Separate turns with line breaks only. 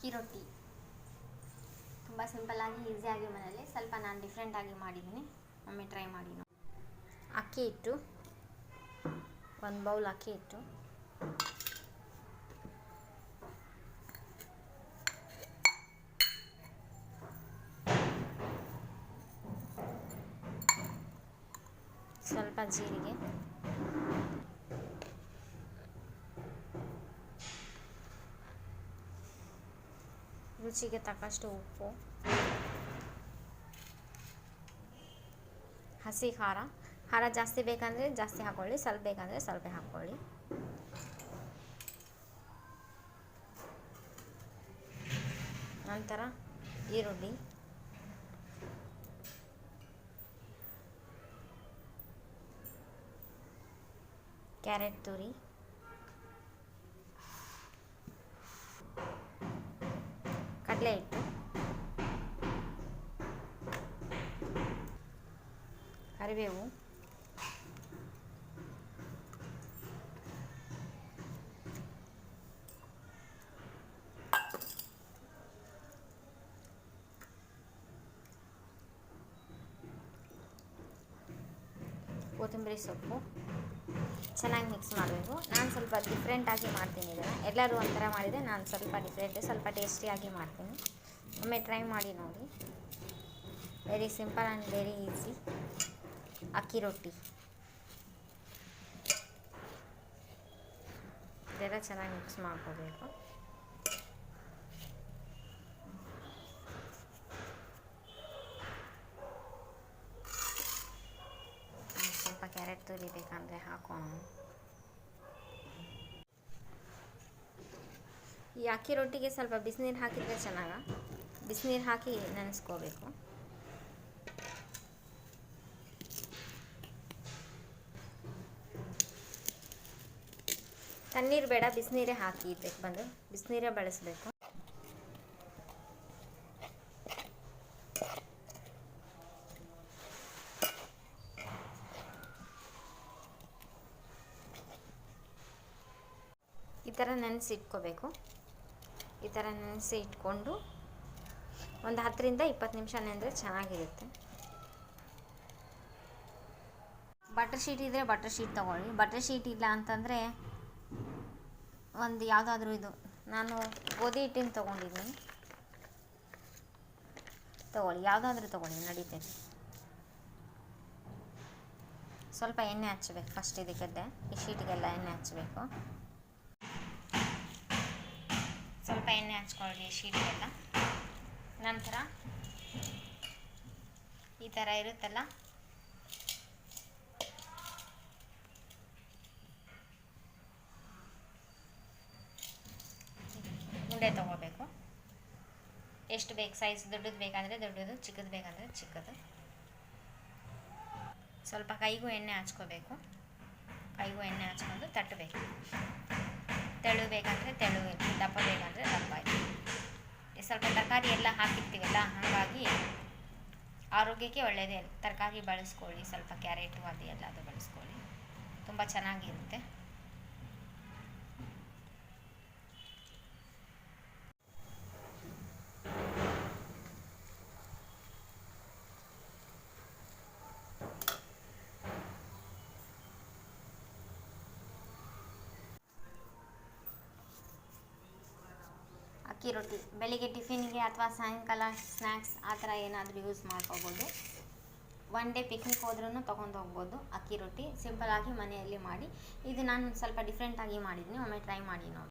ಅಕ್ಕಿ ರೊಟ್ಟಿ ತುಂಬ ಸಿಂಪಲ್ಲಾಗಿ ಈಸಿಯಾಗಿ ಮನೆಯಲ್ಲಿ ಸ್ವಲ್ಪ ನಾನು ಡಿಫ್ರೆಂಟಾಗಿ ಮಾಡಿದ್ದೀನಿ. ಒಮ್ಮೆ ಟ್ರೈ ಮಾಡಿ ನೋಡಿ. ಅಕ್ಕಿ ಹಿಟ್ಟು 1 ಬೌಲ್ ಅಕ್ಕಿ ಹಿಟ್ಟು, ಸ್ವಲ್ಪ ಜೀರಿಗೆ, ರುಚಿಗೆ ತಕ್ಕಷ್ಟು ಉಪ್ಪು, ಹಸಿ ಖಾರ ಜಾಸ್ತಿ ಬೇಕಂದರೆ ಜಾಸ್ತಿ ಹಾಕ್ಕೊಳ್ಳಿ, ಸ್ವಲ್ಪ ಬೇಕಂದರೆ ಸ್ವಲ್ಪ ಹಾಕ್ಕೊಳ್ಳಿ. ನಂತರ ಈರುಳ್ಳಿ, ಕ್ಯಾರೆಟ್ ತುರಿ, ಕಡಲೆ ಹಿಟ್ಟು, ಕರಿಬೇವು, ಕೊತ್ತಂಬರಿ ಸೊಪ್ಪು ಚೆನ್ನಾಗಿ ಮಿಕ್ಸ್ ಮಾಡಬೇಕು. ನಾನು ಸ್ವಲ್ಪ ಡಿಫ್ರೆಂಟಾಗಿ ಮಾಡ್ತೀನಿ ಇದನ್ನು. ಎಲ್ಲರೂ ಒಂಥರ ಮಾಡಿದರೆ ನಾನು ಸ್ವಲ್ಪ ಸ್ವಲ್ಪ ಟೇಸ್ಟಿಯಾಗಿ ಮಾಡ್ತೀನಿ. ಒಮ್ಮೆ ಟ್ರೈ ಮಾಡಿ ನೋಡಿ. Very simple and very easy ಅಕ್ಕಿ ರೊಟ್ಟಿ. ಇದೆಲ್ಲ ಚೆನ್ನಾಗಿ ಮಿಕ್ಸ್ ಮಾಡ್ಕೋಬೇಕು. ಸ್ವಲ್ಪ ಕ್ಯಾರೆಟ್ ತುರಿ ಬೇಕಂದರೆ ಹಾಕೋಣ. ಈ ಅಕ್ಕಿ ರೊಟ್ಟಿಗೆ ಸ್ವಲ್ಪ ಬಿಸಿನೀರು ಹಾಕಿದರೆ ಚೆನ್ನಾಗ. ಬಿಸಿನೀರು ಹಾಕಿ ನೆನೆಸ್ಕೋಬೇಕು. ತಣ್ಣೀರು ಬೇಡ, ಬಿಸಿನೀರೇ ಹಾಕಿ ಇದಕ್ಕೆ ಬಂದು ಬಿಸಿನೀರೇ ಬಳಸಬೇಕು. ಈ ಥರ ನೆನೆಸಿ ಇಟ್ಕೋಬೇಕು. ಈ ಥರ ನೆನೆಸಿ ಇಟ್ಕೊಂಡು ಒಂದು 10ರಿಂದ 20 ನಿಮಿಷ ನೆನೆದ್ರೆ ಚೆನ್ನಾಗಿರುತ್ತೆ. ಬಟರ್ ಶೀಟ್ ಇದ್ದರೆ ಬಟರ್ ಶೀಟ್ ತೊಗೊಳ್ಳಿ. ಬಟರ್ ಶೀಟ್ ಇಲ್ಲ ಅಂತಂದರೆ ಒಂದು ಯಾವುದಾದ್ರೂ ಇದು, ನಾನು ಗೋಧಿ ಹಿಟ್ಟಿನ ತೊಗೊಂಡಿದ್ದೀನಿ, ತೊಗೊಳ್ಳಿ. ಯಾವುದಾದ್ರೂ ತೊಗೊಳ್ಳಿ, ನಡೀತೈತೆ. ಸ್ವಲ್ಪ ಎಣ್ಣೆ ಹಚ್ಚಬೇಕು ಫಸ್ಟ್. ಇದಕ್ಕೆ ಈ ಶೀಟಿಗೆಲ್ಲ ಎಣ್ಣೆ ಹಚ್ಚಬೇಕು. ಸ್ವಲ್ಪ ಎಣ್ಣೆ ಹಚ್ಕೊಳ್ಳಿ ಶೀಟಿಗೆಲ್ಲ. ನಂತರ ಈ ಥರ ಇರುತ್ತಲ್ಲ, ಉಂಡೆ ತೊಗೋಬೇಕು. ಎಷ್ಟು ಬೇಕು ಸೈಜ್, ದೊಡ್ಡದು ಬೇಕಂದರೆ ದೊಡ್ಡದು, ಚಿಕ್ಕದು ಬೇಕಂದರೆ ಚಿಕ್ಕದು. ಸ್ವಲ್ಪ ಕೈಗೂ ಎಣ್ಣೆ ಹಚ್ಕೋಬೇಕು. ಕೈಗೂ ಎಣ್ಣೆ ಹಚ್ಕೊಂಡು ತಟ್ಟಬೇಕು. ತೆಳು ಬೇಕಂದರೆ ತೆಳು, ದಪ್ಪ ಬೇಕಂದರೆ ದಪ್ಪ. ಸ್ವಲ್ಪ ತರಕಾರಿ ಎಲ್ಲ ಹಾಕಿರ್ತೀವಲ್ಲ, ಹಾಗಾಗಿ ಆರೋಗ್ಯಕ್ಕೆ ಒಳ್ಳೆಯದೇ. ತರಕಾರಿ ಬಳಸ್ಕೊಳ್ಳಿ, ಸ್ವಲ್ಪ ಕ್ಯಾರೆಟು ಅದು ಎಲ್ಲದು ಬಳಸ್ಕೊಳ್ಳಿ, ತುಂಬ ಚೆನ್ನಾಗಿರುತ್ತೆ. ಅಕ್ಕಿ ರೊಟ್ಟಿ ಬೆಳಿಗ್ಗೆ ಟಿಫಿನಿಗೆ ಅಥವಾ ಸಾಯಂಕಾಲ ಸ್ನ್ಯಾಕ್ಸ್ ಆ ಥರ ಏನಾದರೂ ಯೂಸ್ ಮಾಡ್ಕೋಬೋದು. ಒನ್ ಡೇ ಪಿಕ್ನಿಕ್ ಹೋದ್ರೂ ತೊಗೊಂಡು ಹೋಗ್ಬೋದು. ಅಕ್ಕಿ ರೊಟ್ಟಿ ಸಿಂಪಲಾಗಿ ಮನೆಯಲ್ಲಿ ಮಾಡಿ. ಇದು ನಾನು ಸ್ವಲ್ಪ ಡಿಫ್ರೆಂಟಾಗಿ ಮಾಡಿದ್ದೀನಿ. ಒಮ್ಮೆ ಟ್ರೈ ಮಾಡಿ ನೋಡಿ.